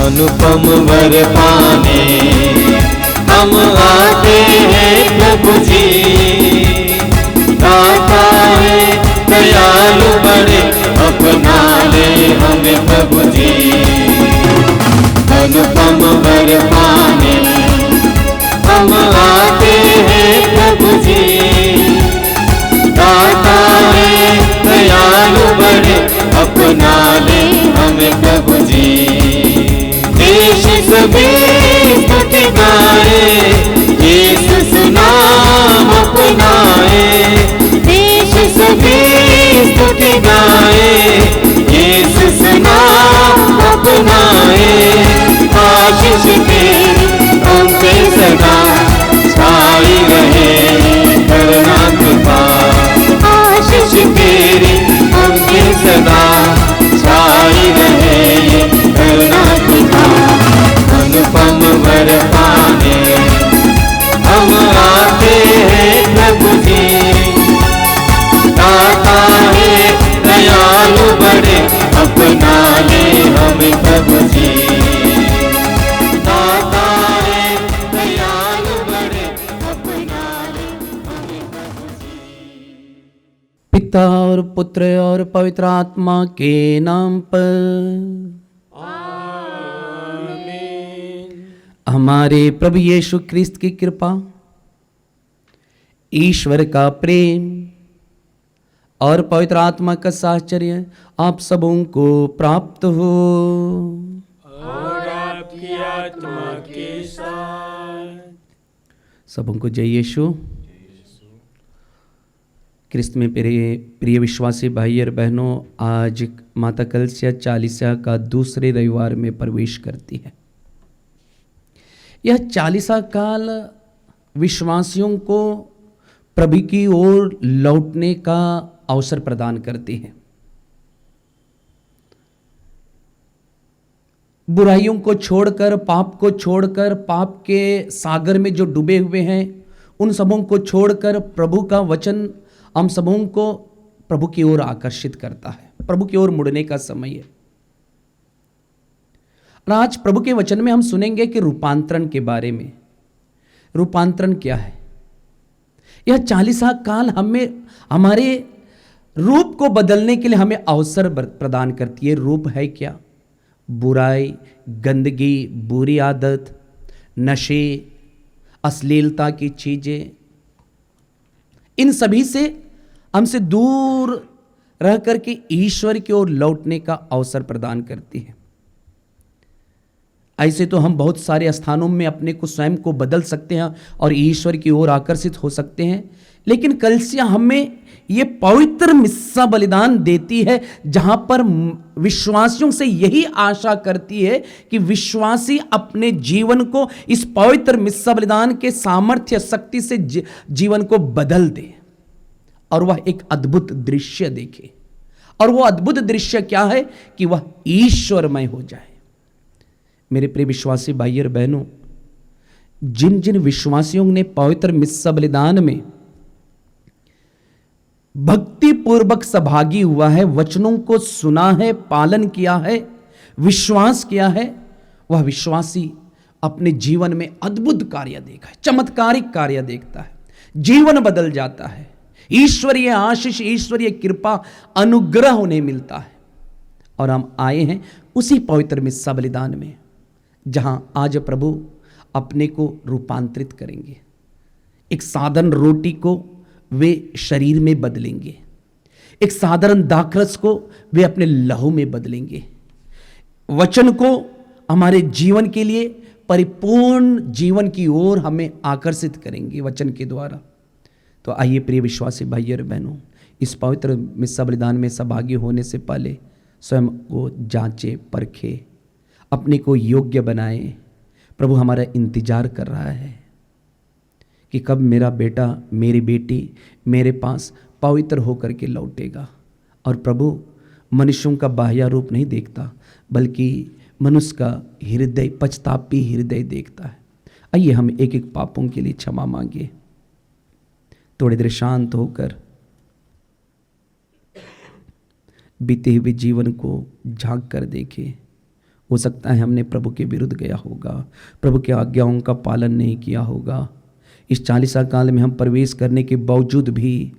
अनुपम वर पाने हम आते हैं प्रभु जी। दाता है दयालु बड़े, अपना ले हमें प्रभु जी। अनुपम वर पाने हम आते हैं प्रभु जी। दाता है दयालु बड़े, अपना ले हमें प्रभु जी। देश सभी स्तुति गाए, यीशु नाम अपनाए। देश सभी स्तुति गाए, यीशु नाम अपनाए। आशीष तेरी हम पे सदा छाई रहे, करुणा कृपा। आशीष तेरी हम पे सदा छाई रहे, करुणा कृपा। अनुपम वर पाने हम आते हैं प्रभु जी। दाता है दयालु बड़े, अपना ले हमें प्रभु जी। दाता है दयालु बड़े, अपना ले हमें प्रभु जी। पिता और पुत्र और पवित्र आत्मा के नाम पर हमारे प्रभु यीशु क्रिस्त की कृपा, ईश्वर का प्रेम और पवित्र आत्मा का साहचर्य आप सबों को प्राप्त हो। और आपकी आत्मा के साथ। सबों को जय यीशु। क्रिस्त में प्रिय विश्वासी भाई और बहनों, आज माता कलसिया चालीसा का दूसरे रविवार में प्रवेश करती है। यह चालीसा काल विश्वासियों को प्रभु की ओर लौटने का अवसर प्रदान करती है। बुराइयों को छोड़कर, पाप को छोड़कर, पाप के सागर में जो डूबे हुए हैं उन सबों को छोड़कर प्रभु का वचन हम सबों को प्रभु की ओर आकर्षित करता है। प्रभु की ओर मुड़ने का समय है। और आज प्रभु के वचन में हम सुनेंगे कि रूपांतरण के बारे में। रूपांतरण क्या है? यह चालीसा काल हमें हमारे रूप को बदलने के लिए हमें अवसर प्रदान करती है। रूप है क्या? बुराई, गंदगी, बुरी आदत, नशे, अश्लीलता की चीजें, इन सभी से हमसे दूर रह करके ईश्वर की ओर लौटने का अवसर प्रदान करती है। ऐसे तो हम बहुत सारे स्थानों में अपने को स्वयं को बदल सकते हैं और ईश्वर की ओर आकर्षित हो सकते हैं, लेकिन कलसिया हमें ये पवित्र मिस्सा बलिदान देती है जहां पर विश्वासियों से यही आशा करती है कि विश्वासी अपने जीवन को इस पवित्र मिस्सा बलिदान के सामर्थ्य शक्ति से जीवन को बदल दे और वह एक अद्भुत दृश्य देखे। और वह अद्भुत दृश्य क्या है? कि वह ईश्वरमय हो जाए। मेरे प्रिय विश्वासी भाई और बहनों, जिन जिन विश्वासियों ने पवित्र मिस्सा बलिदान में भक्ति पूर्वक सहभागी हुआ है, वचनों को सुना है, पालन किया है, विश्वास किया है, वह विश्वासी अपने जीवन में अद्भुत कार्य देखा है, चमत्कारिक कार्य देखता है, जीवन बदल जाता है, ईश्वरीय आशीष, ईश्वरीय कृपा, अनुग्रह उन्हें मिलता है। और हम आए हैं उसी पवित्र मिस्सा बलिदान में जहां आज प्रभु अपने को रूपांतरित करेंगे। एक साधारण रोटी को वे शरीर में बदलेंगे, एक साधारण दाखरस को वे अपने लहू में बदलेंगे, वचन को हमारे जीवन के लिए परिपूर्ण जीवन की ओर हमें आकर्षित करेंगे वचन के द्वारा। तो आइए प्रिय विश्वासी भाई और बहनों, इस पवित्र मिस्सा बलिदान में सहभागी होने से पहले स्वयं को जांचे, परखे, अपने को योग्य बनाए। प्रभु हमारा इंतजार कर रहा है कि कब मेरा बेटा, मेरी बेटी मेरे पास पवित्र होकर के लौटेगा। और प्रभु मनुष्यों का बाह्य रूप नहीं देखता, बल्कि मनुष्य का हृदय, पछतापी हृदय देखता है। आइए हम एक एक पापों के लिए क्षमा मांगे। थोड़ी देर शांत होकर बीते हुए जीवन को झांक कर देखें हो सकता है हमने प्रभु के विरुद्ध गया होगा, प्रभु की आज्ञाओं का पालन नहीं किया होगा। इस 40 काल में हम प्रवेश करने के बावजूद भी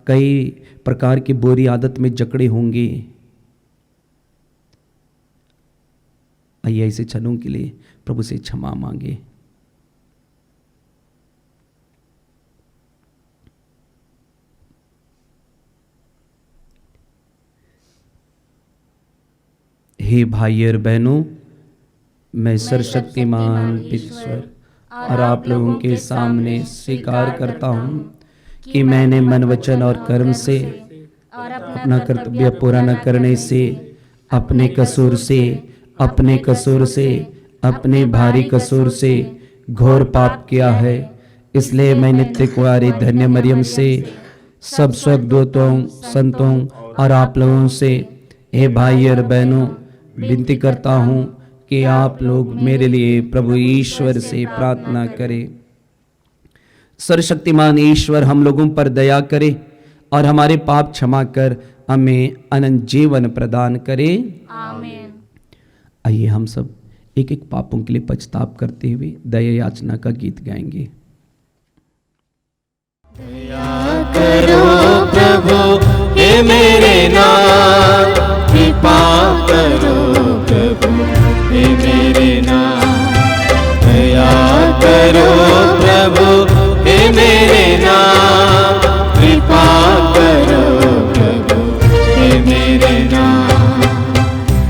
कई प्रकार की बुरी आदत में जकड़े होंगे। आइए ऐसे क्षणों के लिए प्रभु से क्षमा मांगे। हे भाई और बहनों, मैं सर्वशक्तिमान ईश्वर और आप लोगों के सामने स्वीकार करता हूँ कि मैंने मन, वचन और कर्म से अपना कर्तव्य पूरा न करने से, अपने कसूर से, अपने भारी कसूर से घोर पाप किया है। इसलिए मैं नित्य कुंवारी धन्य मरियम से, सब स्वर्गदूतों, संतों और आप लोगों से, हे भाई और बहनों, विनती करता हूँ कि आप लोग मेरे लिए प्रभु ईश्वर से प्रार्थना करें। सर्वशक्तिमान ईश्वर हम लोगों पर दया करे और हमारे पाप क्षमा कर हमें अनंत जीवन प्रदान करे। आमीन। आइए हम सब एक एक पापों के लिए पछताप करते हुए दया याचना का गीत गाएंगे। दया करो प्रभु हे मेरे नाथ, कृपा करो प्रभु हे मेरे नाथ। दया करो प्रभु हे मेरे नाथ, कृपा करो प्रभु हे मेरे नाथ।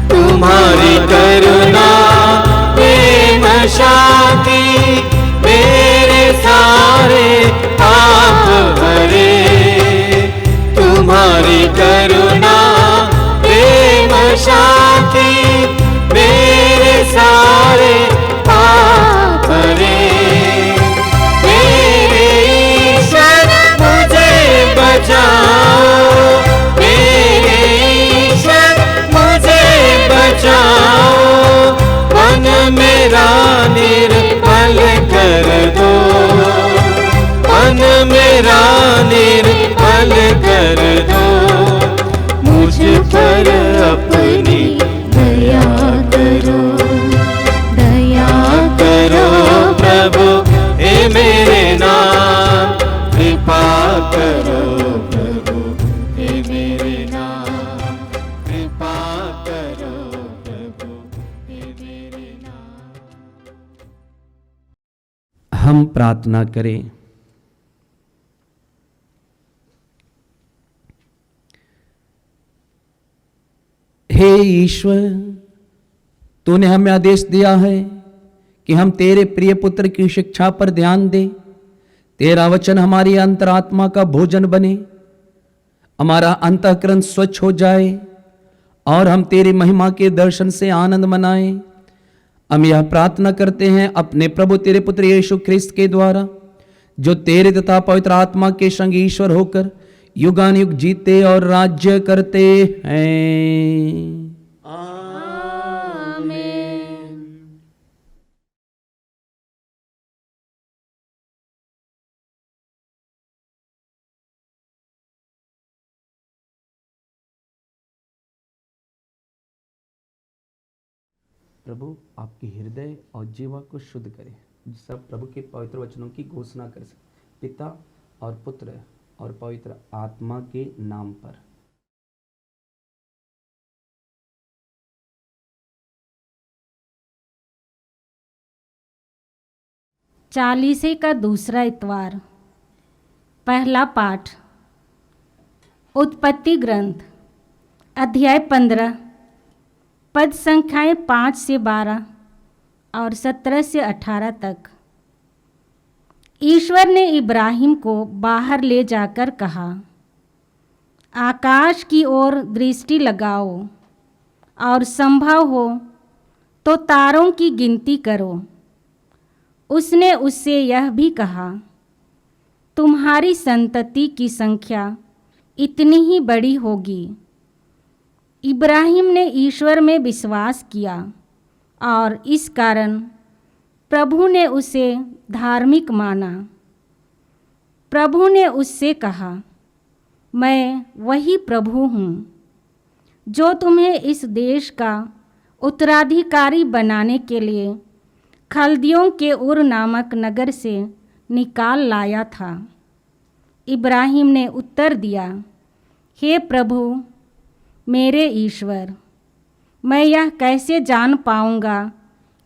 तुम्हारी करुणा प्रेम शांति मेरे सारे पाप हरे। तुम्हारी करुणा प्रेम शांति मेरे सारे पाप हरे। मेरे ईश्वर मुझे बचाओ, मेरे ईश्वर मुझे बचाओ। मन मेरा निर्मल कर दो, मन मेरा निर्मल कर दो। मुझ पर अपनी दया करो, दया करो प्रभु हे मेरे नाथ। कृपा करो प्रभु हे मेरे नाथ, कृपा करो प्रभु हे मेरे नाथ। हम प्रार्थना करें। हे ईश्वर, तूने हमें आदेश दिया है कि हम तेरे प्रिय पुत्र की शिक्षा पर ध्यान दें। तेरा वचन हमारी अंतरात्मा का भोजन बने, हमारा अंतःकरण स्वच्छ हो जाए और हम तेरी महिमा के दर्शन से आनंद मनाएं। हम यह प्रार्थना करते हैं अपने प्रभु तेरे पुत्र यीशु ख्रिस्त के द्वारा, जो तेरे तथा पवित्र आत्मा के संग ईश्वर होकर युगानुयुग जीते और राज्य करते हैं। प्रभु आपके हृदय और जीवा को शुद्ध करे, जिससे आप प्रभु के पवित्र वचनों की घोषणा कर सके, पिता और पुत्र और पवित्र आत्मा के नाम पर। चालीसे का दूसरा इतवार। पहला पाठ उत्पत्ति ग्रंथ अध्याय 15 पद संख्याएं 5 से 12 और 17 से 18 तक। ईश्वर ने इब्राहिम को बाहर ले जाकर कहा, आकाश की ओर दृष्टि लगाओ और संभव हो तो तारों की गिनती करो। उसने उससे यह भी कहा, तुम्हारी संतति की संख्या इतनी ही बड़ी होगी। इब्राहिम ने ईश्वर में विश्वास किया और इस कारण प्रभु ने उसे धार्मिक माना। प्रभु ने उससे कहा, मैं वही प्रभु हूँ जो तुम्हें इस देश का उत्तराधिकारी बनाने के लिए खल्दियों के उर नामक नगर से निकाल लाया था। इब्राहिम ने उत्तर दिया, हे प्रभु मेरे ईश्वर, मैं यह कैसे जान पाऊंगा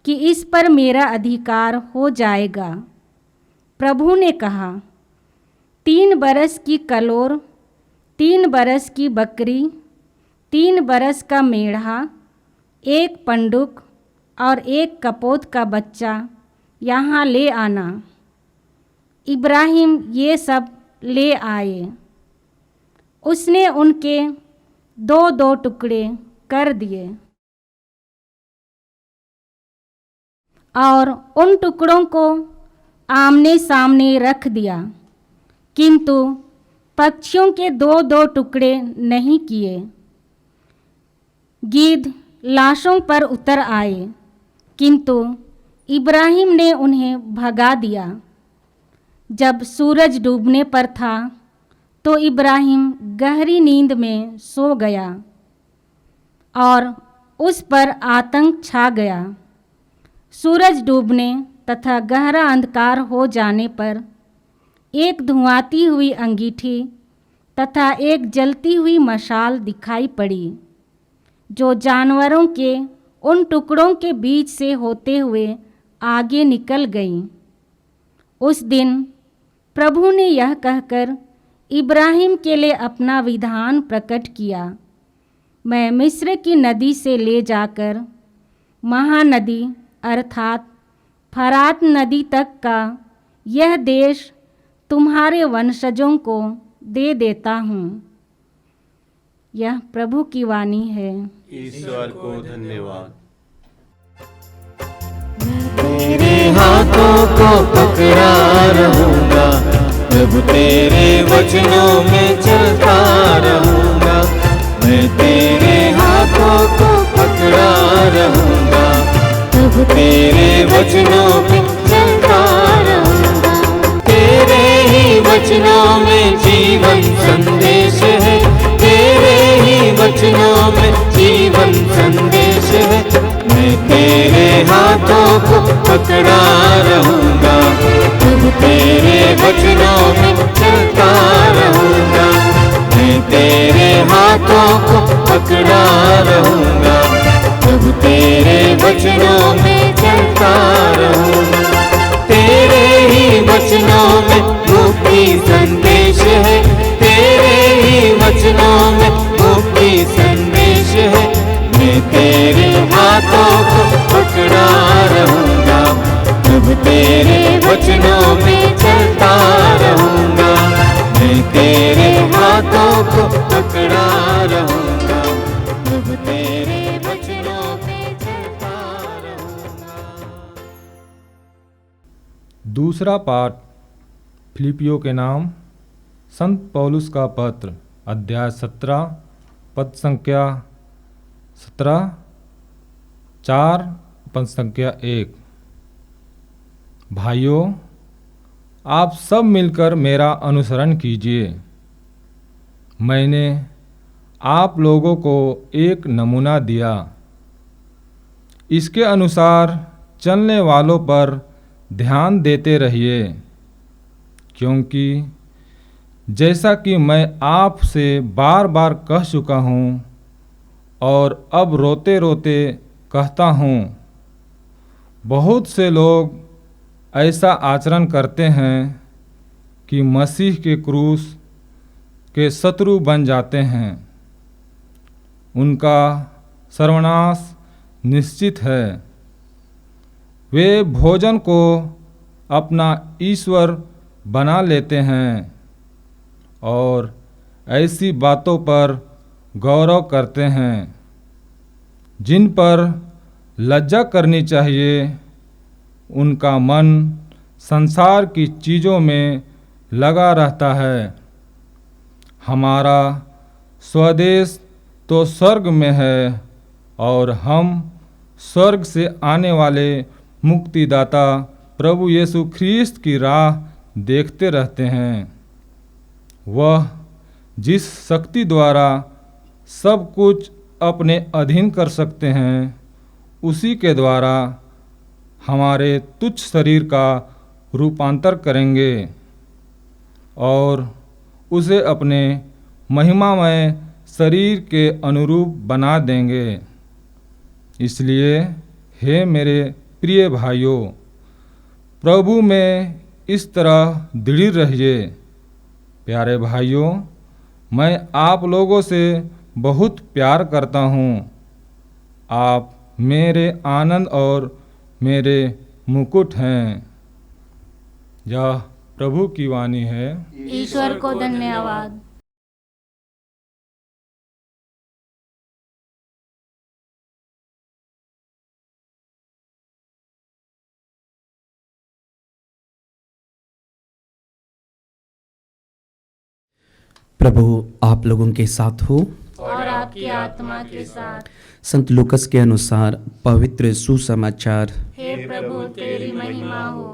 कि इस पर मेरा अधिकार हो जाएगा। प्रभु ने कहा, 3 बरस की कलोर, 3 बरस की बकरी, 3 बरस का मेढ़ा, 1 पंडुक और 1 कपोत का बच्चा यहाँ ले आना। इब्राहिम ये सब ले आए। उसने उनके 2-2 टुकड़े कर दिए और उन टुकड़ों को आमने सामने रख दिया, किंतु पक्षियों के 2-2 टुकड़े नहीं किए। गिद्ध लाशों पर उतर आए, किंतु इब्राहिम ने उन्हें भगा दिया। जब सूरज डूबने पर था तो इब्राहिम गहरी नींद में सो गया और उस पर आतंक छा गया। सूरज डूबने तथा गहरा अंधकार हो जाने पर एक धुआंती हुई अंगीठी तथा एक जलती हुई मशाल दिखाई पड़ी, जो जानवरों के उन टुकड़ों के बीच से होते हुए आगे निकल गई। उस दिन प्रभु ने यह कहकर इब्राहिम के लिए अपना विधान प्रकट किया, मैं मिस्र की नदी से ले जाकर महानदी अर्थात फरात नदी तक का यह देश तुम्हारे वंशजों को दे देता हूँ। यह प्रभु की वाणी है। ईश्वर को धन्यवाद। तेरे हाथों को पकड़ा रहूंगा, प्रभु तेरे वचनों में चलता रहूंगा। मैं तेरे हाथों को पकड़ा रहूंगा, प्रभु तेरे वचनों में चलता रहूंगा। तेरे ही वचनों में जीवन संदेश है, तेरे ही वचनों में जीवन संदेश है। मैं तेरे हाथों को पकड़ा रहूंगा, प्रभु तेरे वचनों में चलता रहूंगा। मैं तेरे हाथों को पकड़ा रहूंगा, प्रभु तेरे वचनों में चलता रहूंगा। तेरे ही वचनों में मुक्ति संदेश है, तेरे ही वचनों में मुक्ति संदेश है। मैं तेरे हाथों को पकड़ा रहूंगा, प्रभु तेरे वचनों में चलता रहूंगा। मैं तेरे हाथों को पकड़ा रहूंगा, प्रभु तेरे वचनों में चलता रहूंगा। दूसरा पाठ फिलिपियों के नाम संत पौलुस का पत्र, अध्याय 17, पद संख्या 17, 4, पद संख्या 1। भाइयों, आप सब मिलकर मेरा अनुसरण कीजिए। मैंने आप लोगों को एक नमूना दिया, इसके अनुसार चलने वालों पर ध्यान देते रहिए, क्योंकि जैसा कि मैं आपसे बार बार कह चुका हूँ और अब रोते रोते कहता हूँ, बहुत से लोग ऐसा आचरण करते हैं कि मसीह के क्रूस के शत्रु बन जाते हैं। उनका सर्वनाश निश्चित है। वे भोजन को अपना ईश्वर बना लेते हैं और ऐसी बातों पर गौरव करते हैं जिन पर लज्जा करनी चाहिए। उनका मन संसार की चीज़ों में लगा रहता है। हमारा स्वदेश तो स्वर्ग में है और हम स्वर्ग से आने वाले मुक्तिदाता प्रभु यीशु ख्रीस्त की राह देखते रहते हैं। वह जिस शक्ति द्वारा सब कुछ अपने अधीन कर सकते हैं, उसी के द्वारा हमारे तुच्छ शरीर का रूपांतर करेंगे और उसे अपने महिमामय शरीर के अनुरूप बना देंगे। इसलिए हे मेरे प्रिय भाइयों, प्रभु में इस तरह दृढ़ रहिए। प्यारे भाइयों, मैं आप लोगों से बहुत प्यार करता हूँ। आप मेरे आनंद और मेरे मुकुट हैं। यह प्रभु की वाणी है। ईश्वर को धन्यवाद। प्रभु आप लोगों के साथ हो और आपकी आत्मा के साथ। संत लूकस के अनुसार पवित्र सुसमाचार। हे प्रभु तेरी महिमा हो।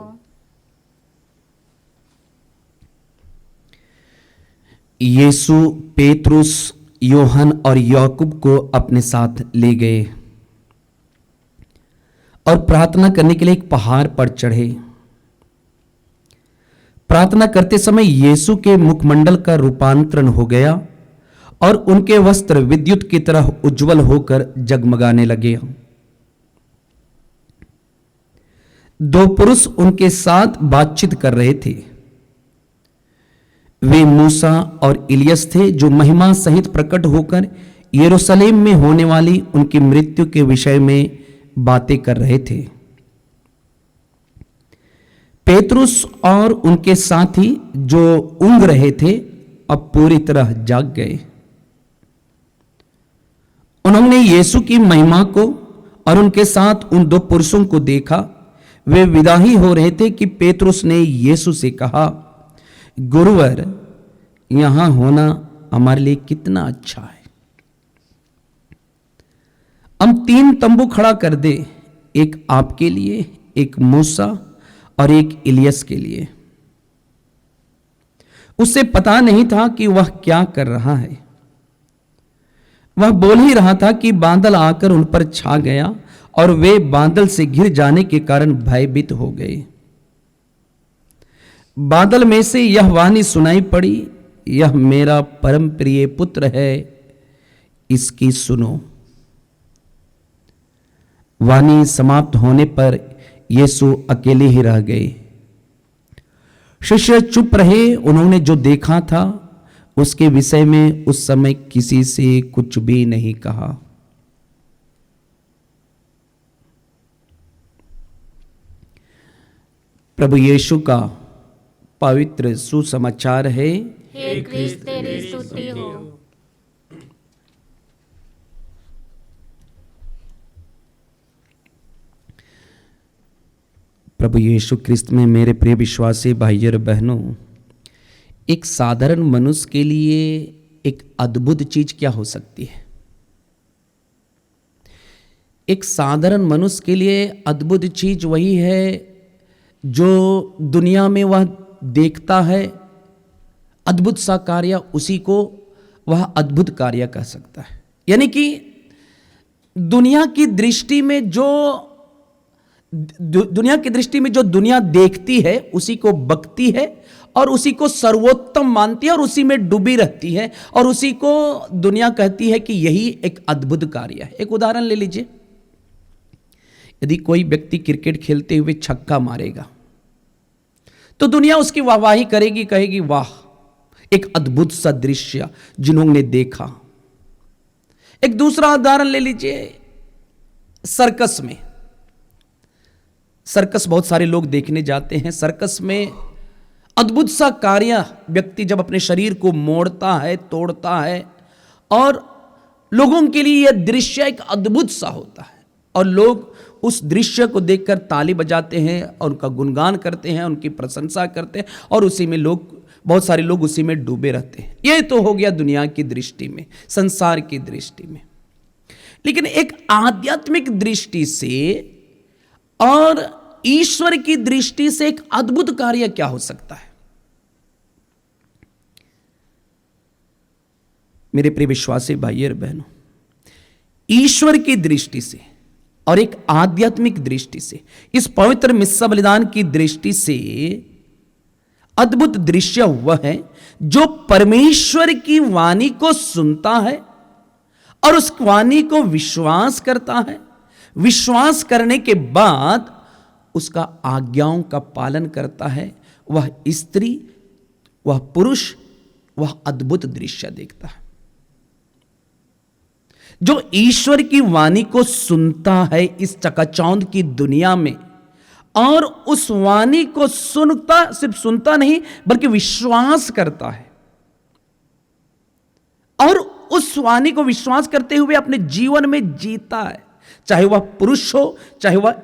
यीशु पेतरुस, योहन और याकूब को अपने साथ ले गए और प्रार्थना करने के लिए एक पहाड़ पर चढ़े। प्रार्थना करते समय यीशु के मुखमंडल का रूपांतरण हो गया और उनके वस्त्र विद्युत की तरह उज्जवल होकर जगमगाने लगे। दो पुरुष उनके साथ बातचीत कर रहे थे। वे मूसा और इलियस थे, जो महिमा सहित प्रकट होकर यरूशलेम में होने वाली उनकी मृत्यु के विषय में बातें कर रहे थे। पेतरुस और उनके साथी जो ऊँघ रहे थे, अब पूरी तरह जाग गए। उन्होंने यीशु की महिमा को और उनके साथ उन दो पुरुषों को देखा। वे विदा ही हो रहे थे कि पेतरुस ने यीशु से कहा, गुरुवर, यहां होना हमारे लिए कितना अच्छा है। हम 3 तंबू खड़ा कर दे, एक आपके लिए, एक मूसा और एक इलियस के लिए। उसे पता नहीं था कि वह क्या कर रहा है। वह बोल ही रहा था कि बादल आकर उन पर छा गया और वे बादल से घिर जाने के कारण भयभीत हो गए। बादल में से यह वाणी सुनाई पड़ी, यह मेरा परम प्रिय पुत्र है, इसकी सुनो। वाणी समाप्त होने पर यीशु अकेले ही रह गए। शिष्य चुप रहे। उन्होंने जो देखा था उसके विषय में उस समय किसी से कुछ भी नहीं कहा। प्रभु यीशु का पवित्र सुसमाचार है। हे क्रिस्त तेरी स्तुति हो। प्रभु यीशु क्रिस्त में मेरे प्रिय विश्वासी भाइयों और बहनों, एक साधारण मनुष्य के लिए एक अद्भुत चीज क्या हो सकती है? एक साधारण मनुष्य के लिए अद्भुत चीज वही है जो दुनिया में वह देखता है अद्भुत सा कार्य, उसी को वह अद्भुत कार्य कह सकता है। यानी कि दुनिया की दृष्टि में जो दुनिया देखती है उसी को बकती है और उसी को सर्वोत्तम मानती है और उसी में डूबी रहती है और उसी को दुनिया कहती है कि यही एक अद्भुत कार्य है। एक उदाहरण ले लीजिए, यदि कोई व्यक्ति क्रिकेट खेलते हुए छक्का मारेगा तो दुनिया उसकी वाहवाही करेगी, कहेगी वाह, एक अद्भुत सा दृश्य जिन्होंने देखा। एक दूसरा उदाहरण ले लीजिए, सर्कस में। सर्कस बहुत सारे लोग देखने जाते हैं। सर्कस में अद्भुत सा कार्य व्यक्ति जब अपने शरीर को मोड़ता है, तोड़ता है और लोगों के लिए यह दृश्य एक अद्भुत सा होता है और लोग उस दृश्य को देखकर ताली बजाते हैं और उनका गुणगान करते हैं, उनकी प्रशंसा करते हैं और उसी में बहुत सारे लोग उसी में डूबे रहते हैं। यह तो हो गया दुनिया की दृष्टि में, संसार की दृष्टि में। लेकिन एक आध्यात्मिक दृष्टि से और ईश्वर की दृष्टि से एक अद्भुत कार्य क्या हो सकता है? मेरे प्रिय विश्वासी भाइयों और बहनों, ईश्वर की दृष्टि से और एक आध्यात्मिक दृष्टि से, इस पवित्र मिस्सा बलिदान की दृष्टि से अद्भुत दृश्य वह है जो परमेश्वर की वाणी को सुनता है और उस वाणी को विश्वास करता है, विश्वास करने के बाद उसका आज्ञाओं का पालन करता है। वह स्त्री, वह पुरुष, वह अद्भुत दृश्य देखता है। जो ईश्वर की वाणी को सुनता है इस चकाचौंध की दुनिया में, और उस वाणी को सिर्फ सुनता नहीं बल्कि विश्वास करता है, और उस वाणी को विश्वास करते हुए अपने जीवन में जीता है, चाहे वह पुरुष हो, चाहे वह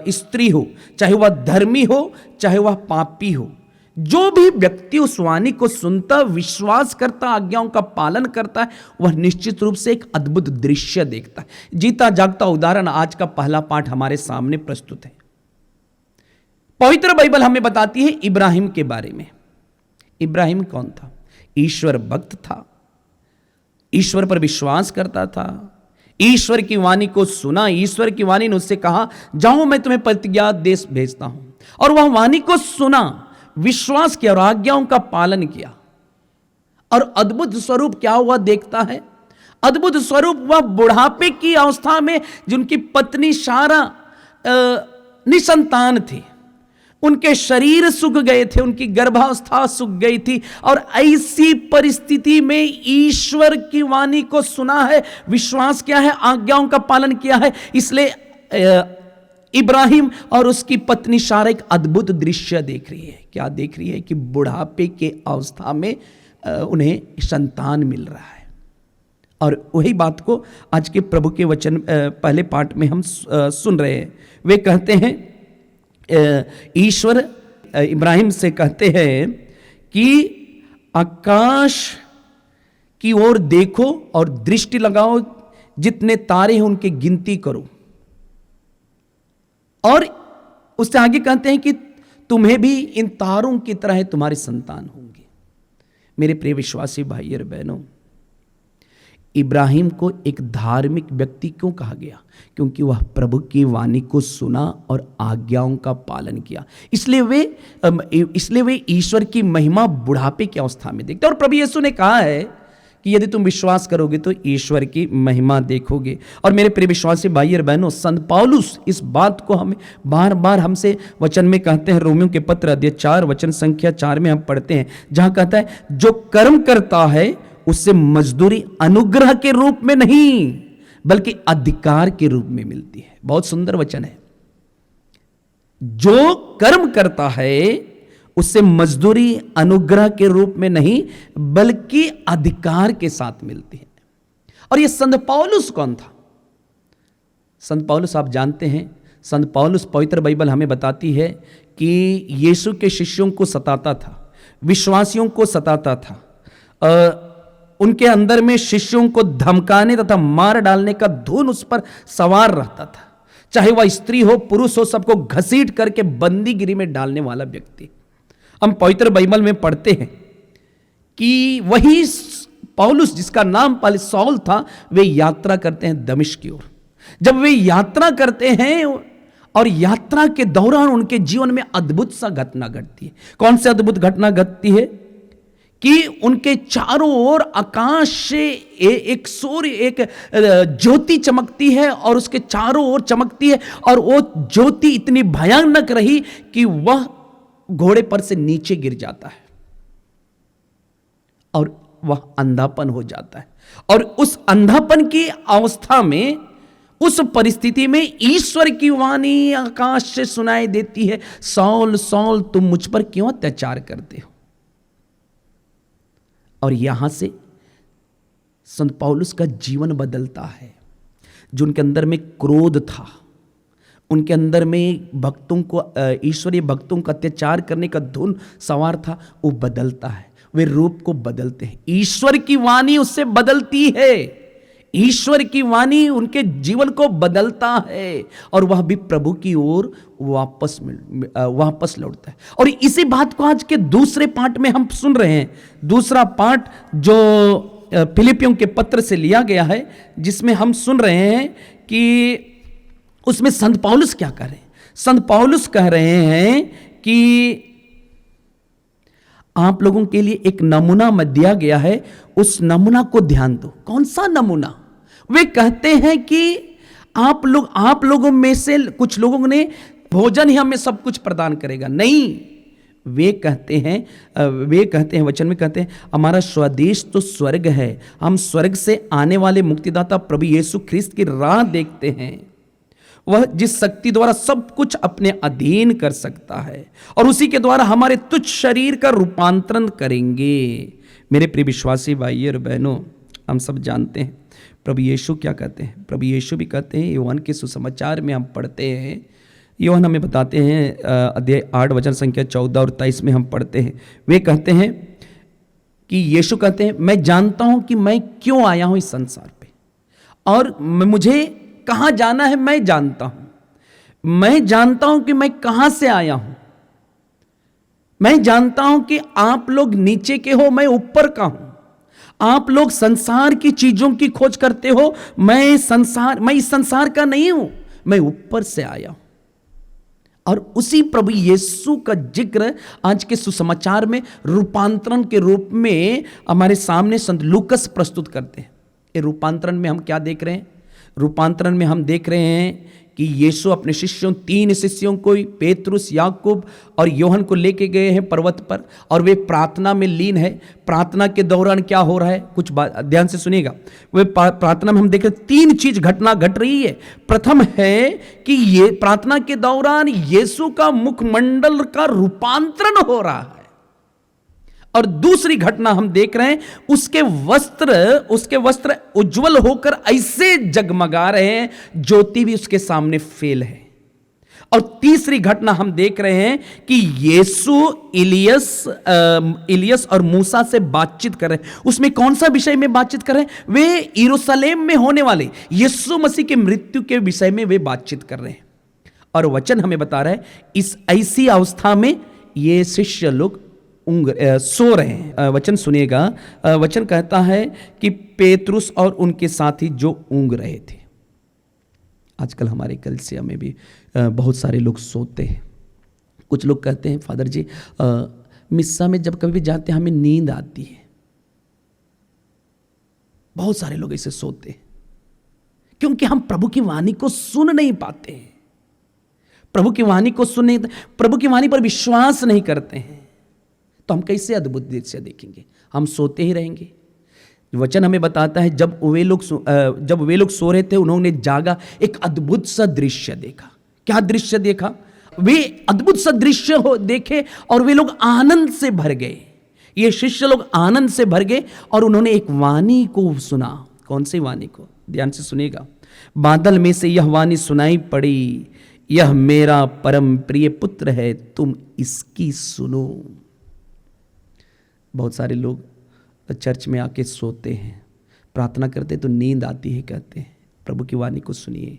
स्त्री हो, चाहे वह धर्मी हो, चाहे वह पापी हो। जो भी व्यक्ति उस वाणी को सुनता, विश्वास करता, आज्ञाओं का पालन करता है, वह निश्चित रूप से एक अद्भुत दृश्य देखता है। जीता जागता उदाहरण आज का पहला पाठ हमारे सामने प्रस्तुत है। पवित्र बाइबल हमें बताती है इब्राहिम के बारे में। इब्राहिम कौन था? ईश्वर भक्त था, ईश्वर पर विश्वास करता था, ईश्वर की वाणी को सुना, ईश्वर की वाणी ने उससे कहा जाओ मैं तुम्हें प्रतिज्ञा देश भेजता हूं, और वह वाणी को सुना, विश्वास किया और आज्ञाओं का पालन किया। और अद्भुत स्वरूप क्या हुआ देखता है? अद्भुत स्वरूप वह बुढ़ापे की अवस्था में, जिनकी पत्नी सारा निसंतान थी, उनके शरीर सूख गए थे, उनकी गर्भावस्था सूख गई थी, और ऐसी परिस्थिति में ईश्वर की वाणी को सुना है, विश्वास किया है, आज्ञाओं का पालन किया है। इसलिए इब्राहिम और उसकी पत्नी सारा एक अद्भुत दृश्य देख रही है। क्या देख रही है? कि बुढ़ापे के अवस्था में उन्हें संतान मिल रहा है। और वही बात को आज के प्रभु के वचन पहले पाठ में हम सुन रहे हैं। वे कहते हैं, ईश्वर इब्राहिम से कहते हैं कि आकाश की ओर देखो और दृष्टि लगाओ, जितने तारे हैं उनकी गिनती करो। और उससे आगे कहते हैं कि तुम्हें भी इन तारों की तरह तुम्हारे संतान होंगे। मेरे प्रिय विश्वासी भाई और बहनों, इब्राहिम को एक धार्मिक व्यक्ति क्यों कहा गया? क्योंकि वह प्रभु की वाणी को सुना और आज्ञाओं का पालन किया। इसलिए वे ईश्वर की महिमा बुढ़ापे की अवस्था में देखते। और प्रभु यीशु ने कहा है कि यदि तुम विश्वास करोगे तो ईश्वर की महिमा देखोगे। और मेरे प्रिय विश्वासी भाई और बहनों, संत पौलुस इस बात को हमें बार बार हमसे वचन में कहते हैं। रोमियों के पत्र अध्याय 4 वचन संख्या 4 में हम पढ़ते हैं, जहां कहता है जो कर्म करता है उससे मजदूरी अनुग्रह के रूप में नहीं बल्कि अधिकार के रूप में मिलती है। बहुत सुंदर वचन है। जो कर्म करता है उससे मजदूरी अनुग्रह के रूप में नहीं बल्कि अधिकार के साथ मिलती है। और ये संत पौलुस कौन था? संत पौलुस आप जानते हैं, संत पौलुस पवित्र बाइबल हमें बताती है कि यीशु के शिष्यों को सताता था, विश्वासियों को सताता था, उनके अंदर में शिष्यों को धमकाने तथा मार डालने का धुन उस पर सवार रहता था। चाहे वह स्त्री हो पुरुष हो, सबको घसीट करके बंदीगिरी में डालने वाला व्यक्ति। हम पवित्र बाइबल में पढ़ते हैं कि वही पौलुस, जिसका नाम पहले सौल था, वे यात्रा करते हैं दमिश्क की ओर। जब वे यात्रा करते हैं और यात्रा के दौरान उनके जीवन में अद्भुत सा घटना घटती है। कौन सी अद्भुत घटना घटती है? कि उनके चारों ओर आकाश से एक सूर्य, एक ज्योति चमकती है और उसके चारों ओर चमकती है, और वो ज्योति इतनी भयानक रही कि वह घोड़े पर से नीचे गिर जाता है और वह अंधापन हो जाता है। और उस अंधापन की अवस्था में, उस परिस्थिति में ईश्वर की वाणी आकाश से सुनाई देती है, सौल सौल तुम मुझ पर क्यों अत्याचार करते हो। और यहां से संत पौलुस का जीवन बदलता है। जो उनके अंदर में क्रोध था, उनके अंदर में भक्तों को, ईश्वरीय भक्तों का अत्याचार करने का धुन सवार था, वो बदलता है। वे रूप को बदलते हैं। ईश्वर की वाणी उससे बदलती है। ईश्वर की वाणी उनके जीवन को बदलता है और वह भी प्रभु की ओर वापस लौटता है। और इसी बात को आज के दूसरे पाठ में हम सुन रहे हैं। दूसरा पाठ जो फिलिपियों के पत्र से लिया गया है, जिसमें हम सुन रहे हैं कि उसमें संत पौलुस क्या कह रहे हैं? संत पौलुस कह रहे हैं कि आप लोगों के लिए एक नमूना मत दिया गया है, उस नमूना को ध्यान दो। कौन सा नमूना? वे कहते हैं कि आप लोगों में से कुछ लोगों ने भोजन ही हमें सब कुछ प्रदान करेगा। नहीं, वे कहते हैं वचन में कहते हैं, हमारा स्वदेश तो स्वर्ग है, हम स्वर्ग से आने वाले मुक्तिदाता प्रभु यीशु ख्रिस्त की राह देखते हैं। वह जिस शक्ति द्वारा सब कुछ अपने अधीन कर सकता है और उसी के द्वारा हमारे तुच्छ शरीर का रूपांतरण करेंगे। मेरे प्रिय विश्वासी भाई और बहनों, हम सब जानते हैं प्रभु यीशु क्या कहते हैं। प्रभु यीशु भी कहते हैं, यूहन्ना के सुसमाचार में हम पढ़ते हैं, यूहन्ना हमें बताते हैं अध्याय 8 वचन संख्या 14 और 23 में हम पढ़ते हैं, वे कहते हैं कि यीशु कहते हैं, मैं जानता हूं कि मैं क्यों आया हूं इस संसार पे और मुझे कहां जाना है। मैं जानता हूं कि मैं कहां से आया हूं। मैं जानता हूं कि आप लोग नीचे के हो, मैं ऊपर का हूं। आप लोग संसार की चीजों की खोज मैं इस संसार का नहीं हूं, मैं ऊपर से आया हूं। और उसी प्रभु यीशु का जिक्र आज के सुसमाचार में रूपांतरण के रूप में हमारे सामने संत लूकस प्रस्तुत करते हैं। ये रूपांतरण में हम क्या देख रहे हैं? रूपांतरण में हम देख रहे हैं कि यीशु अपने शिष्यों 3 शिष्यों को, पेतरुस, याकूब और योहन को लेके गए हैं पर्वत पर और वे प्रार्थना में लीन है। प्रार्थना के दौरान क्या हो रहा है, कुछ ध्यान से सुनिएगा। वे प्रार्थना में हम देख रहे हैं 3 चीज घट रही है। प्रथम है कि ये प्रार्थना के दौरान यीशु का मुखमंडल का रूपांतरण हो रहा है। और दूसरी घटना हम देख रहे हैं, उसके वस्त्र उज्जवल होकर ऐसे जगमगा रहे हैं, ज्योति भी उसके सामने फेल है। और तीसरी घटना हम देख रहे हैं कि यीशु इलियस और मूसा से बातचीत कर रहे हैं। उसमें कौन सा विषय में बातचीत कर रहे हैं? वे यरूशलेम में होने वाले यीशु मसीह के मृत्यु के विषय में वे बातचीत कर रहे हैं। और वचन हमें बता रहा है, इस ऐसी अवस्था में ये शिष्य लोग सो रहे हैं। वचन सुनिएगा, वचन कहता है कि पेतरुस और उनके साथी जो ऊँग रहे थे। आजकल हमारे कलीसिया में भी बहुत सारे लोग सोते हैं। कुछ लोग कहते हैं, फादर जी मिस्सा में जब कभी भी जाते हैं हमें नींद आती है। बहुत सारे लोग ऐसे सोते हैं क्योंकि हम प्रभु की वाणी को सुन नहीं पाते हैं, प्रभु की वाणी पर विश्वास नहीं करते हैं। तो हम कैसे अद्भुत दृश्य देखेंगे? हम सोते ही रहेंगे। वचन हमें बताता है, जब वे लोग सो रहे थे, उन्होंने जागा, एक अद्भुत सा दृश्य देखा। क्या दृश्य देखा? वे अद्भुत सा दृश्य देखे और वे लोग आनंद से भर गए। ये शिष्य लोग आनंद से भर गए और उन्होंने एक वाणी को सुना। कौन सी वाणी को? ध्यान से सुनिएगा। बादल में से यह वाणी सुनाई पड़ी, यह मेरा परम प्रिय पुत्र है, तुम इसकी सुनो। बहुत सारे लोग चर्च में आके सोते हैं, प्रार्थना करते तो नींद आती है, कहते हैं प्रभु की वाणी को सुनिए।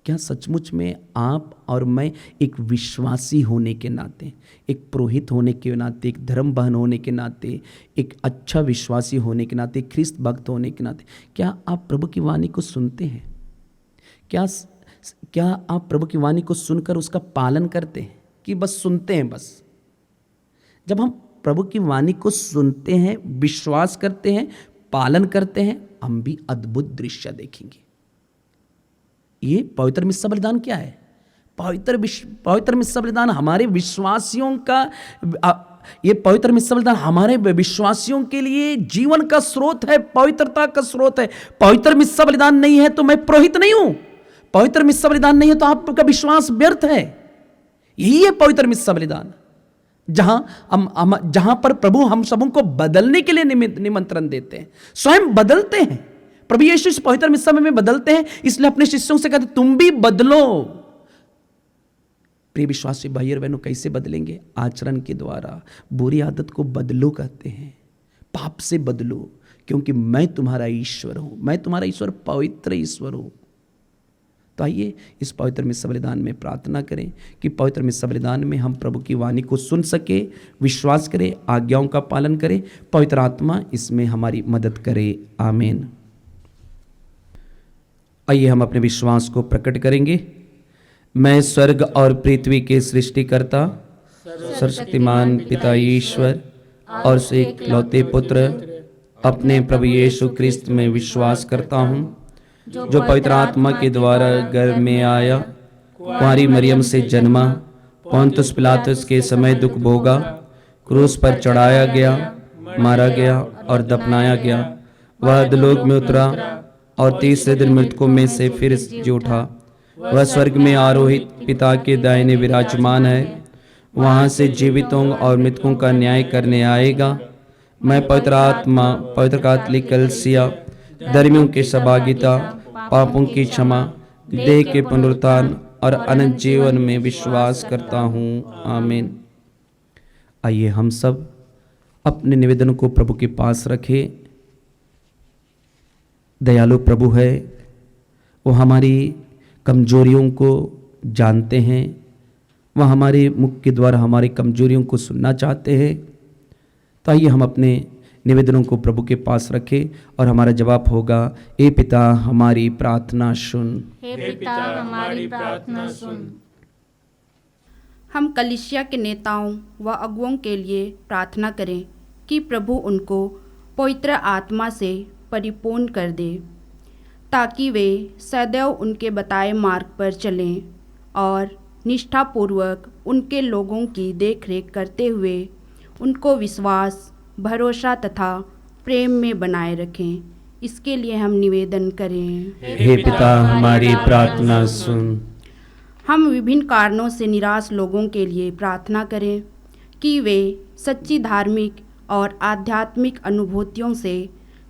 क्या सचमुच में आप और मैं एक विश्वासी होने के नाते, एक पुरोहित होने के नाते, एक धर्म बहन होने के नाते, एक अच्छा विश्वासी होने के नाते, ख्रिस्त भक्त होने के नाते, क्या आप प्रभु की वाणी को सुनते हैं? क्या आप प्रभु की वाणी को सुनकर उसका पालन करते हैं कि बस सुनते हैं? बस जब हम प्रभु की वाणी को सुनते हैं, विश्वास करते हैं, पालन करते हैं, हम भी अद्भुत दृश्य देखेंगे। ये पवित्र मिस्सा बलिदान क्या है? पवित्र मिस्सा बलिदान हमारे विश्वासियों का, ये पवित्र मिस्सा बलिदान हमारे विश्वासियों के लिए जीवन का स्रोत है, पवित्रता का स्रोत है। पवित्र मिस्सा बलिदान नहीं है तो मैं पुरोहित नहीं हूं, पवित्र मिस्सा बलिदान नहीं है तो आपका विश्वास व्यर्थ है। यही है पवित्र मिस्सा बलिदान, जहां पर प्रभु हम सबों को बदलने के लिए निमंत्रण देते हैं, स्वयं बदलते हैं। प्रभु यीशु इस पवित्र मिस्सा में बदलते हैं, इसलिए अपने शिष्यों से कहते तुम भी बदलो। प्रिय विश्वासी भाई और बहनों, कैसे बदलेंगे? आचरण के द्वारा। बुरी आदत को बदलो कहते हैं, पाप से बदलो, क्योंकि मैं तुम्हारा ईश्वर हूं, मैं तुम्हारा ईश्वर पवित्र ईश्वर हूं। तो आइए इस पवित्र मिस्सा बलिदान में प्रार्थना करें कि पवित्र मिस्सा बलिदान में हम प्रभु की वाणी को सुन सके, विश्वास करें, आज्ञाओं का पालन करें। पवित्र आत्मा इसमें हमारी मदद करे। आमीन। आइए हम अपने विश्वास को प्रकट करेंगे। मैं स्वर्ग और पृथ्वी के सृष्टिकर्ता सर्वशक्तिमान पिता ईश्वर और उसके इकलौते पुत्र अपने प्रभु यीशु क्रिस्त में विश्वास करता हूँ, जो पवित्र आत्मा के द्वारा गर्भ में आया, कुंवारी मरियम से जन्मा, पोंतुस पिलातुस के समय दुख भोगा, क्रूस पर चढ़ाया गया, मारा गया और दफनाया गया। वह अधोलोक में उतरा और तीसरे दिन मृतकों में से फिर जी उठा। वह स्वर्ग में आरोहित पिता के दाहिने विराजमान है, वहाँ से जीवितों और मृतकों का न्याय करने आएगा। मैं पवित्र आत्मा, पवित्र कैथोलिक कलीसिया, धर्मियों की सहभागिता, पापों की क्षमा, देह के पुनरुत्थान और अनंत जीवन में विश्वास करता हूँ। आमीन। आइए हम सब अपने निवेदन को प्रभु के पास रखें। दयालु प्रभु है, वो हमारी कमजोरियों को जानते हैं, वह हमारे मुख के द्वारा हमारी कमजोरियों को सुनना चाहते हैं। तो आइए हम अपने निवेदनों को प्रभु के पास रखें और हमारा जवाब होगा, हे पिता हमारी प्रार्थना सुन। हे पिता हमारी प्रार्थना सुन। हम कलीसिया के नेताओं व अगुओं के लिए प्रार्थना करें कि प्रभु उनको पवित्र आत्मा से परिपूर्ण कर दे, ताकि वे सदैव उनके बताए मार्ग पर चलें और निष्ठापूर्वक उनके लोगों की देखरेख करते हुए उनको विश्वास, भरोसा तथा प्रेम में बनाए रखें। इसके लिए हम निवेदन करें, हे पिता हमारी प्रार्थना सुन। हम विभिन्न कारणों से निराश लोगों के लिए प्रार्थना करें कि वे सच्ची धार्मिक और आध्यात्मिक अनुभूतियों से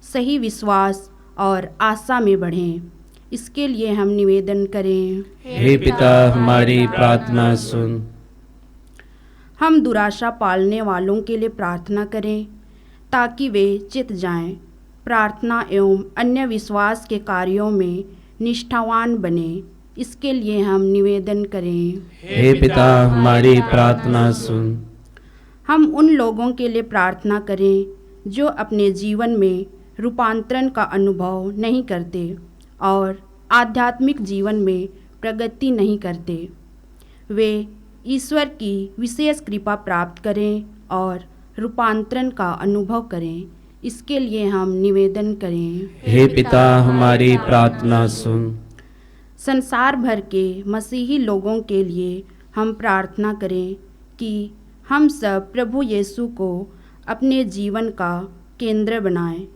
सही विश्वास और आशा में बढ़ें। इसके लिए हम निवेदन करें, हे पिता हमारी प्रार्थना सुन। हम दुराशा पालने वालों के लिए प्रार्थना करें ताकि वे चित जाएं, प्रार्थना एवं अन्य विश्वास के कार्यों में निष्ठावान बने। इसके लिए हम निवेदन करें, हे पिता हमारी प्रार्थना सुन। हम उन लोगों के लिए प्रार्थना करें जो अपने जीवन में रूपांतरण का अनुभव नहीं करते और आध्यात्मिक जीवन में प्रगति नहीं करते। वे ईश्वर की विशेष कृपा प्राप्त करें और रूपांतरण का अनुभव करें। इसके लिए हम निवेदन करें, हे पिता हमारी प्रार्थना सुन। संसार भर के मसीही लोगों के लिए हम प्रार्थना करें कि हम सब प्रभु यीशु को अपने जीवन का केंद्र बनाएं,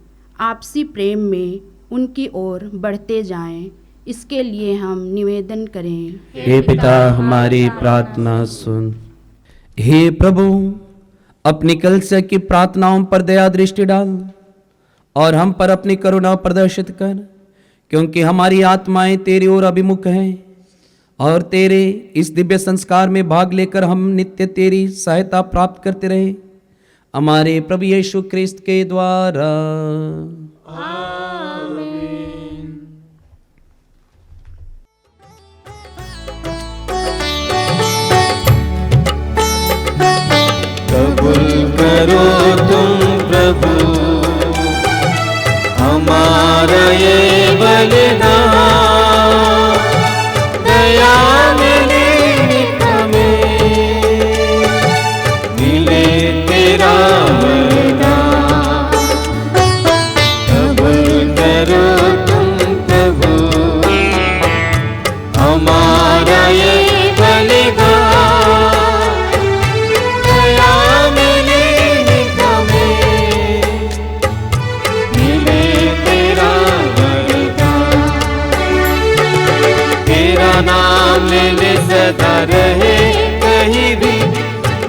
आपसी प्रेम में उनकी ओर बढ़ते जाएं। इसके लिए हम निवेदन करें, हे पिता हमारी प्रार्थना सुन। हे प्रभु, अपनी कलीसिया की प्रार्थनाओं पर दया दृष्टि डाल और हम पर अपनी करुणा प्रदर्शित कर, क्योंकि हमारी आत्माएं तेरी ओर अभिमुख हैं और तेरे इस दिव्य संस्कार में भाग लेकर हम नित्य तेरी सहायता प्राप्त करते रहे, हमारे प्रभु यीशु क्रिस्त के द्वारा। कबूल करो तुम प्रभु हमारा ये बलिदान, दया मिले हमें, मिले तेरा वरदान। कबूल करो तुम प्रभु हमारा ये बलिदान, सदा रहे कहीं भी,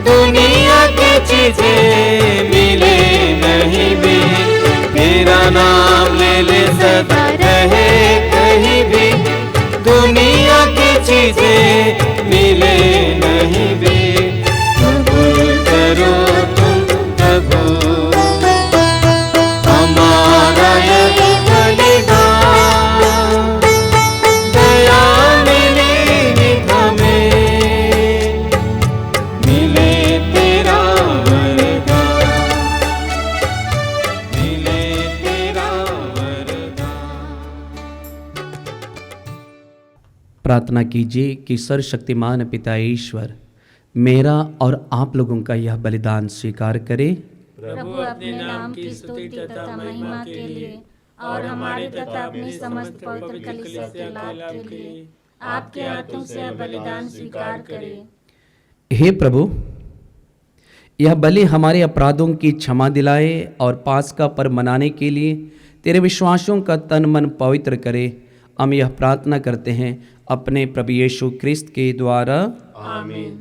दुनिया की चीजें मिले नहीं भी। तेरा नाम ले ले सदा रहे कहीं भी, दुनिया की चीजें मिले नहीं भी। कबूल करो तुम प्रभु हमारा ये बलिदान, दया प्रार्थना कीजिए कि सर्वशक्तिमान पिता ईश्वर मेरा और आप लोगों का यह बलिदान स्वीकार करे। प्रभु अपने नाम की स्तुति तथा महिमा के लिए और हमारे तथा अपनी समस्त पवित्र कलीसिया के लाभ के लिए आपके हाथों से यह बलिदान स्वीकार करे। हे प्रभु, यह बलि हमारे अपराधों की क्षमा दिलाए और पास्का पर्व मनाने के लिए तेरे विश्वासियों का तन मन पवित्र करे। हम यह प्रार्थना करते हैं अपने प्रभु यीशु क्रिस्त के द्वारा, आमीन।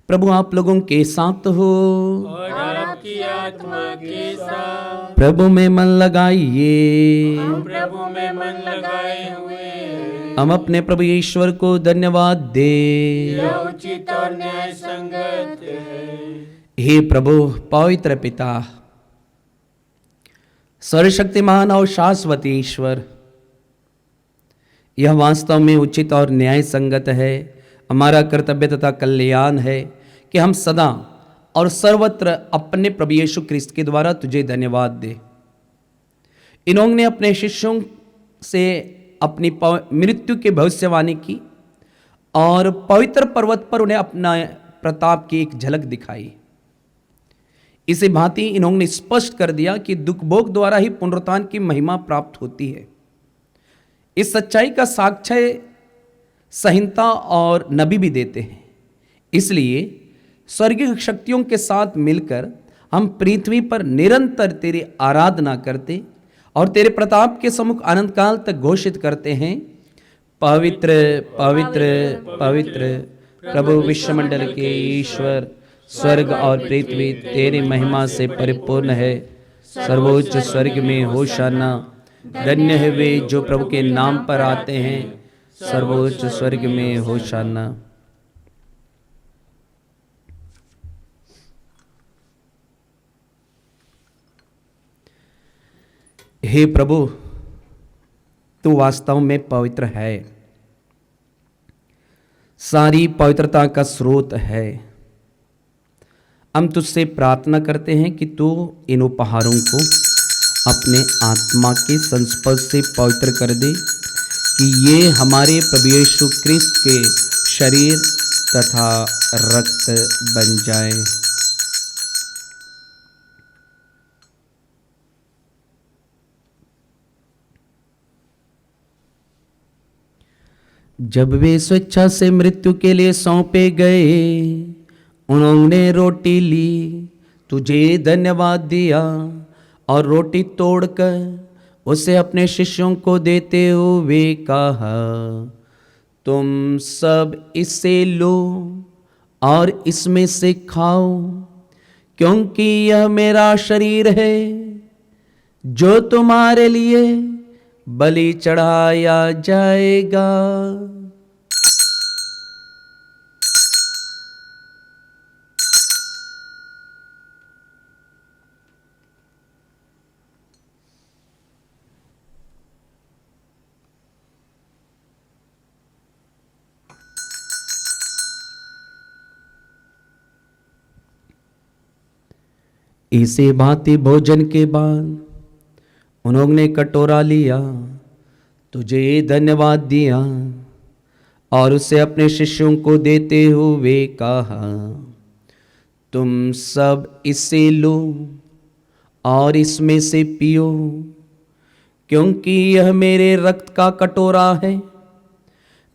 प्रभु आप लोगों के साथ हो और आपकी आत्मा के साथ। प्रभु में मन लगाइए। हम प्रभु में मन लगाए हुए हैं। हम अपने प्रभु ईश्वर को धन्यवाद दे। यह उचित और न्याय संगत है। हे प्रभु पवित्र पिता, सर्वशक्तिमान और शाश्वत ईश्वर, यह वास्तव में उचित और न्याय संगत है, हमारा कर्तव्य तथा कल्याण है कि हम सदा और सर्वत्र अपने प्रभु यीशु क्रिस्त के द्वारा तुझे धन्यवाद दे। इन्होंने अपने शिष्यों से अपनी मृत्यु की भविष्यवाणी की और पवित्र पर्वत पर उन्हें अपना प्रताप की एक झलक दिखाई। इसी भांति इन्होंने स्पष्ट कर दिया कि दुख भोग द्वारा ही पुनरुत्थान की महिमा प्राप्त होती है। इस सच्चाई का साक्ष्य संहिता और नबी भी देते हैं। इसलिए स्वर्गीय शक्तियों के साथ मिलकर हम पृथ्वी पर निरंतर तेरी आराधना करते और तेरे प्रताप के सम्मुख अनंत काल तक घोषित करते हैं, पवित्र पवित्र पवित्र प्रभु विश्वमंडल के ईश्वर, स्वर्ग और पृथ्वी तेरी महिमा से परिपूर्ण है। सर्वोच्च स्वर्ग में होशाना, धन्य है वे जो प्रभु के नाम पर आते हैं, सर्वोच्च स्वर्ग में होशाना। हे प्रभु, तू वास्तव में पवित्र है, सारी पवित्रता का स्रोत है। हम तुझसे प्रार्थना करते हैं कि तू इन उपहारों को अपने आत्मा के संस्पर्श से पवित्र कर दे, कि ये हमारे प्रभु यीशु क्रिस्त के शरीर तथा रक्त बन जाए। जब वे स्वेच्छा से मृत्यु के लिए सौंपे गए, उन्होंने रोटी ली, तुझे धन्यवाद दिया और रोटी तोड़कर उसे अपने शिष्यों को देते हुए कहा, तुम सब इससे लो और इसमें से खाओ, क्योंकि यह मेरा शरीर है जो तुम्हारे लिए बलि चढ़ाया जाएगा। इसी भांति भोजन के बाद उन्होंने कटोरा लिया, तुझे धन्यवाद दिया और उसे अपने शिष्यों को देते हुए कहा, तुम सब इससे लो और इसमें से पियो, क्योंकि यह मेरे रक्त का कटोरा है,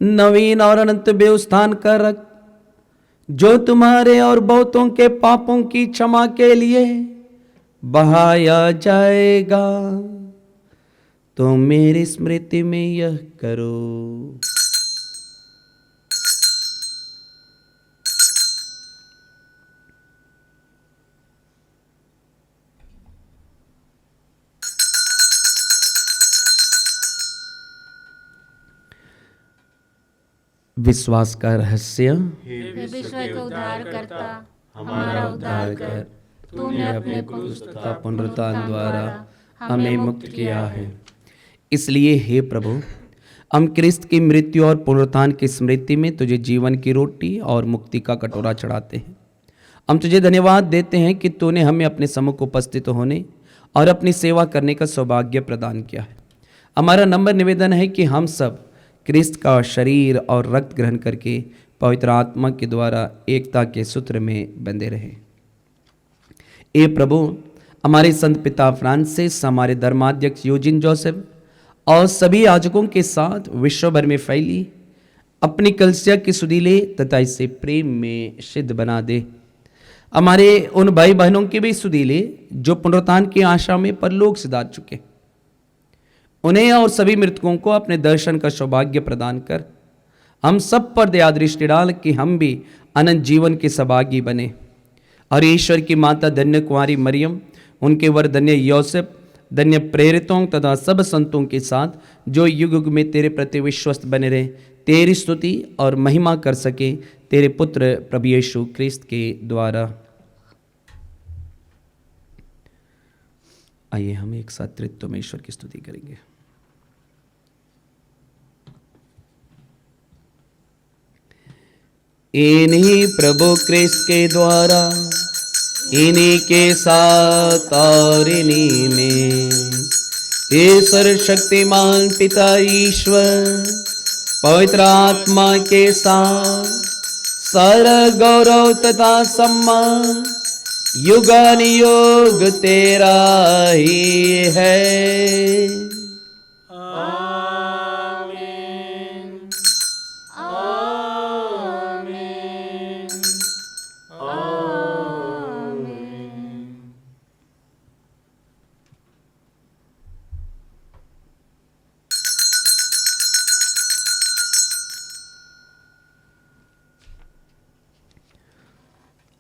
नवीन और अनंत बेउस्थान का रक्त, जो तुम्हारे और बहुतों के पापों की क्षमा के लिए बहाया जाएगा। तो मेरी स्मृति में यह करो। विश्वास का रहस्य। विश्व का उद्धार करता हमारा उद्धार कर, तूने अपने क्रूस तथा पुनरुत्थान द्वारा हमें मुक्त किया है। इसलिए हे प्रभु, हम क्रिस्त की मृत्यु और पुनरुत्थान की स्मृति में तुझे जीवन की रोटी और मुक्ति का कटोरा चढ़ाते हैं। हम तुझे धन्यवाद देते हैं कि तूने हमें अपने सम्मुख उपस्थित होने और अपनी सेवा करने का सौभाग्य प्रदान किया है। हमारा नम्र निवेदन है कि हम सब क्रिस्त का शरीर और रक्त ग्रहण करके पवित्र आत्मा के द्वारा एकता के सूत्र में बंधे रहे। ए प्रभु, हमारे संत पिता फ्रांसिस, हमारे धर्माध्यक्ष यूजिन जोसेफ और सभी याजकों के साथ विश्व भर में फैली अपनी कलीसिया की सुधीले तथा इसे प्रेम में सिद्ध बना दे। हमारे उन भाई बहनों के भी सुधीले जो पुनरुत्थान की आशा में परलोक सिधार चुके, उन्हें और सभी मृतकों को अपने दर्शन का सौभाग्य प्रदान कर हम सब पर दया दृष्टि डाल कि हम भी अनंत जीवन के सौभागी बने। और ईश्वर की माता धन्य कुंवारी मरियम, उनके वर धन्य योसेफ, धन्य प्रेरितों तथा सब संतों के साथ जो युग युग में तेरे प्रति विश्वस्त बने रहे, तेरी स्तुति और महिमा कर सके तेरे पुत्र प्रभु यीशु क्रिस्त के द्वारा। आइए हम एक साथ त्रित्व में ईश्वर की स्तुति करेंगे। इन्हीं प्रभु क्रिस्त के द्वारा, इन्हीं के साथ और इन्हीं में हे सर्वशक्तिमान पिता ईश्वर पवित्र आत्मा के साथ सारा गौरव तथा सम्मान युगानुयुग तेरा ही है।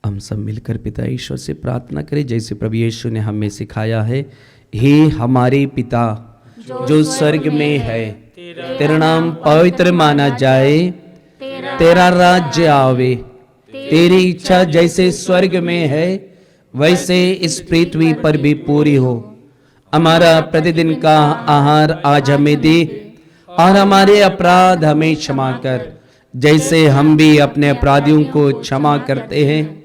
हम सब मिलकर पिता ईश्वर से प्रार्थना करें जैसे प्रभु यीशु ने हमें सिखाया है। हे हमारे पिता जो स्वर्ग में है, तेरा नाम पवित्र माना जाए, तेरा राज्य आवे, तेरी इच्छा जैसे स्वर्ग में है वैसे इस पृथ्वी पर भी पूरी हो। हमारा प्रतिदिन का आहार आज हमें दे और हमारे अपराध हमें क्षमा कर जैसे हम भी अपने अपराधियों को क्षमा करते हैं,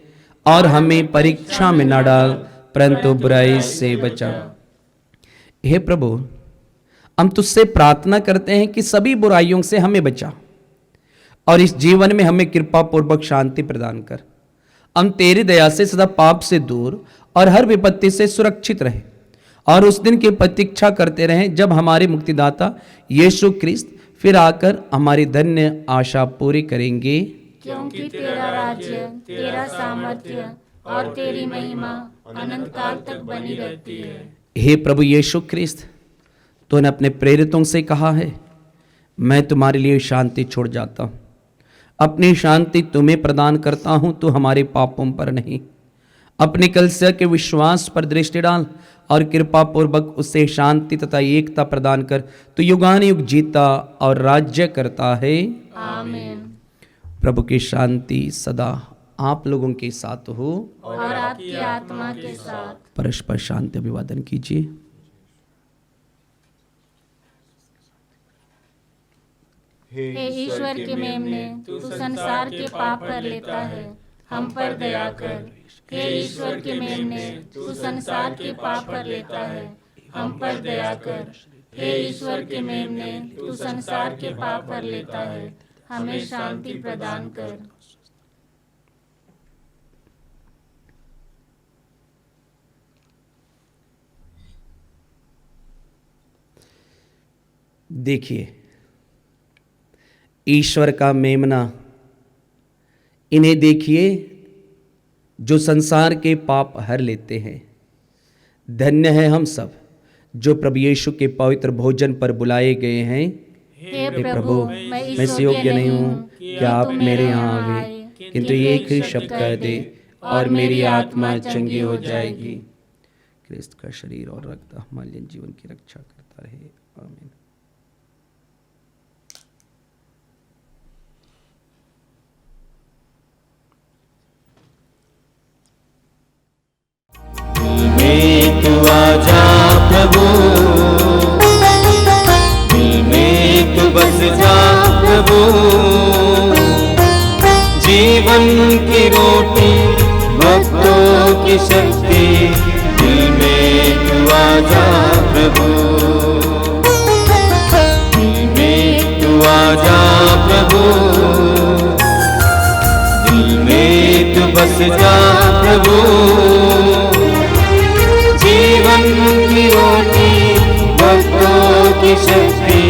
और हमें परीक्षा में न डाल परंतु बुराई से बचा। हे प्रभु, हम तुझसे प्रार्थना करते हैं कि सभी बुराइयों से हमें बचा और इस जीवन में हमें कृपा पूर्वक शांति प्रदान कर। हम तेरी दया से सदा पाप से दूर और हर विपत्ति से सुरक्षित रहे और उस दिन की प्रतीक्षा करते रहें जब हमारे मुक्तिदाता यीशु क्रिस्त फिर आकर हमारी धन्य आशा पूरी करेंगे। क्योंकि तेरा राज्य, तेरा सामर्थ्य और तेरी महिमा अनंत काल तक बनी रहती है। हे प्रभु यीशु क्रिस्त, तूने अपने प्रेरितों से कहा है, मैं तुम्हारे लिए शांति छोड़ जाता हूँ, अपनी शांति तुम्हें प्रदान करता हूँ। तू हमारे पापों पर नहीं, अपनी कलीसिया के विश्वास पर दृष्टि डाल और कृपा पूर्वक उससे शांति तथा एकता प्रदान कर। तू युगानुयुग जीता और राज्य करता है। आमीन। प्रभु की शांति सदा आप लोगों के साथ हो और आपकी आत्मा के साथ। परस्पर शांति अभिवादन कीजिए। हे ईश्वर के मेमने, तू संसार के पाप कर लेता है, हम पर दया कर। हे ईश्वर के मेमने, तू संसार के पाप कर लेता है, हम पर दया कर। हे ईश्वर के मेमने, तू संसार के पाप कर लेता है, हमें शांति प्रदान कर। देखिए, ईश्वर का मेमना, इन्हें देखिए जो संसार के पाप हर लेते हैं। धन्य है हम सब जो प्रभु यीशु के पवित्र भोजन पर बुलाए गए हैं। हे प्रभु, मैं इस योग्य नहीं हूँ कि आप मेरे यहाँ आवे, किंतु एक ही शब्द कह दे और मेरी आत्मा चंगी हो जाएगी। क्रिस्त का शरीर और रक्त हमारे जीवन की रक्षा करता रहे। आमीन। तू आजा प्रभु, दिल में तू बस जा प्रभु, जीवन की रोटी भक्तों की शक्ति, दिल में तू आजा प्रभु, दिल में तू आजा दिल में तू बस जा प्रभु, जीवन की रोटी भक्तों की शक्ति,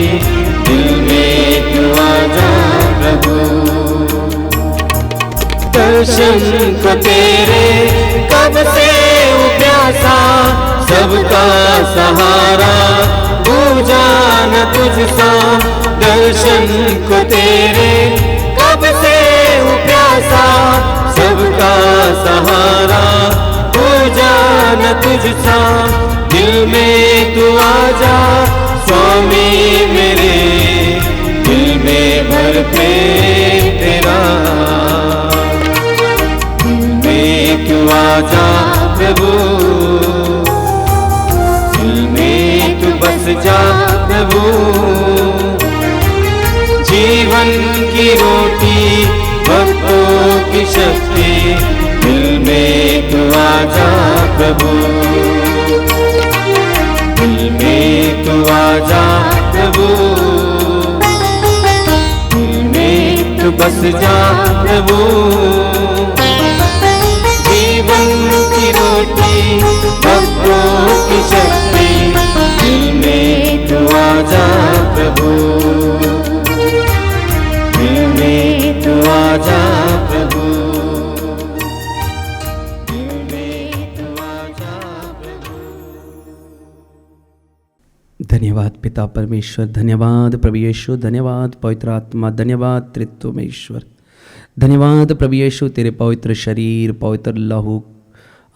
दिल में तू आ जा प्रभु। दर्शन को तेरे कब से प्यासा, सबका सहारा बूझा न तुझसा। दर्शन को तेरे कब से प्यासा, सबका सहारा बूझा न तुझसा। दिल में तू आ जा स्वामी मेरे, दिल में भर प्रेम तेरा। तू आजा प्रभु, दिल में तू बस जा प्रभु, जीवन की रोटी भक्तों की शक्ति, दिल में तू आजा प्रभु, दिल में तू आजा प्रभु, दिल में तू बस जा प्रभु, जीवन की रोटी भक्तों की शक्ति, दिल में तू आजा प्रभु, दिल में तू आजा प्रभु, दिल में तू आजा प्रभु। धन्यवाद पिता परमेश्वर, धन्यवाद प्रभु यीशु, धन्यवाद पवित्र आत्मा, धन्यवाद त्रित्व में ईश्वर। धन्यवाद प्रभु यीशु तेरे पवित्र शरीर पवित्र लहू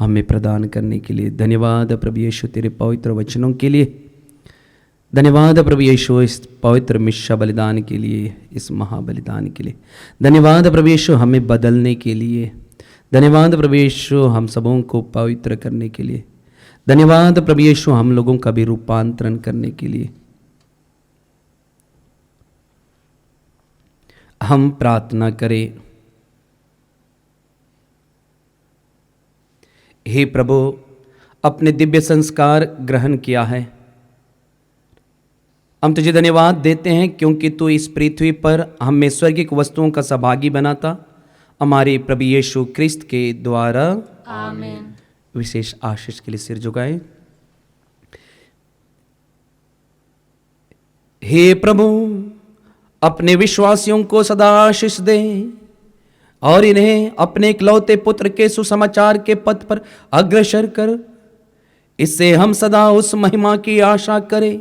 हमें प्रदान करने के लिए। धन्यवाद प्रभु यीशु तेरे पवित्र वचनों के लिए। धन्यवाद प्रभु यीशु इस पवित्र मिशा बलिदान के लिए, इस महाबलिदान के लिए। धन्यवाद प्रभु यीशु हमें बदलने के लिए। धन्यवाद प्रभु यीशु हम सबों को पवित्र करने के लिए। धन्यवाद प्रभु यीशु हम लोगों का भी रूपांतरण करने के लिए। हम प्रार्थना करें। हे प्रभु, अपने दिव्य संस्कार ग्रहण किया है, हम तुझे धन्यवाद देते हैं क्योंकि तू इस पृथ्वी पर हमें स्वर्गिक वस्तुओं का सहभागी बनाता हमारे प्रभु यीशु क्रिस्त के द्वारा। आमीन। विशेष आशीष के लिए सिर झुकाएं। हे प्रभु, अपने विश्वासियों को सदा आशीष दे और इन्हें अपने इकलौते पुत्र के सुसमाचार के पथ पर अग्रसर कर। इससे हम सदा उस महिमा की आशा करें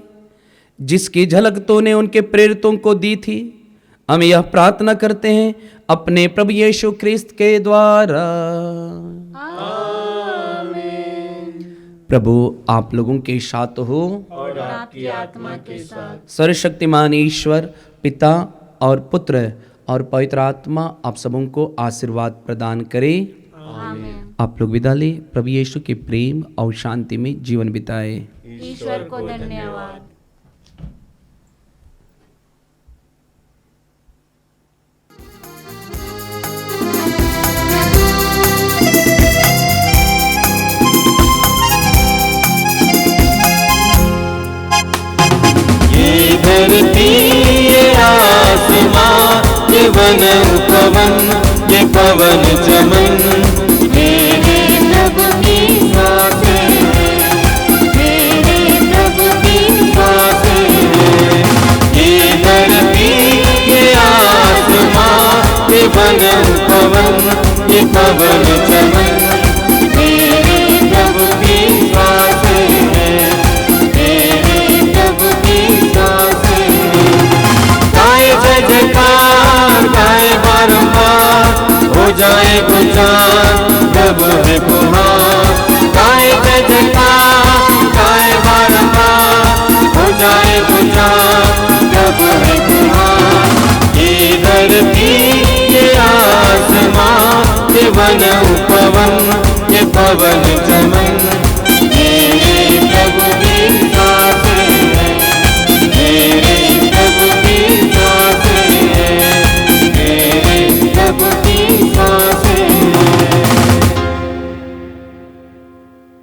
जिसकी झलक तूने उनके प्रेरितों को दी थी। हम यह प्रार्थना करते हैं अपने प्रभु यीशु क्रिस्त के द्वारा। प्रभु आप लोगों के साथ हो और आपकी आत्मा के साथ। सर्वशक्तिमान ईश्वर पिता और पुत्र और पवित्र आत्मा आप सबों को आशीर्वाद प्रदान करे। आमीन। आप लोग विदा ले। प्रभु यीशु के प्रेम और शांति में जीवन बिताए। ईश्वर को धन्यवाद। ये धरती ये आसमां ये वन उपवन ये पवन चमन मेरे प्रभु की सांसें मेरे प्रभु की सांसें। ये धरती ये आसमां ये वन उपवन ये पवन चमन मेरे प्रभु की सांसें मेरे प्रभु की सांसें। गाए जय जयकार गाए बारंबार हो जाए गुंजार जब है पुकार। गाए जय जयकार गाए बारंबार हो जाए गुंजार जब है पुकार। ये धरती ये आसमां ये वन उपवन ये पवन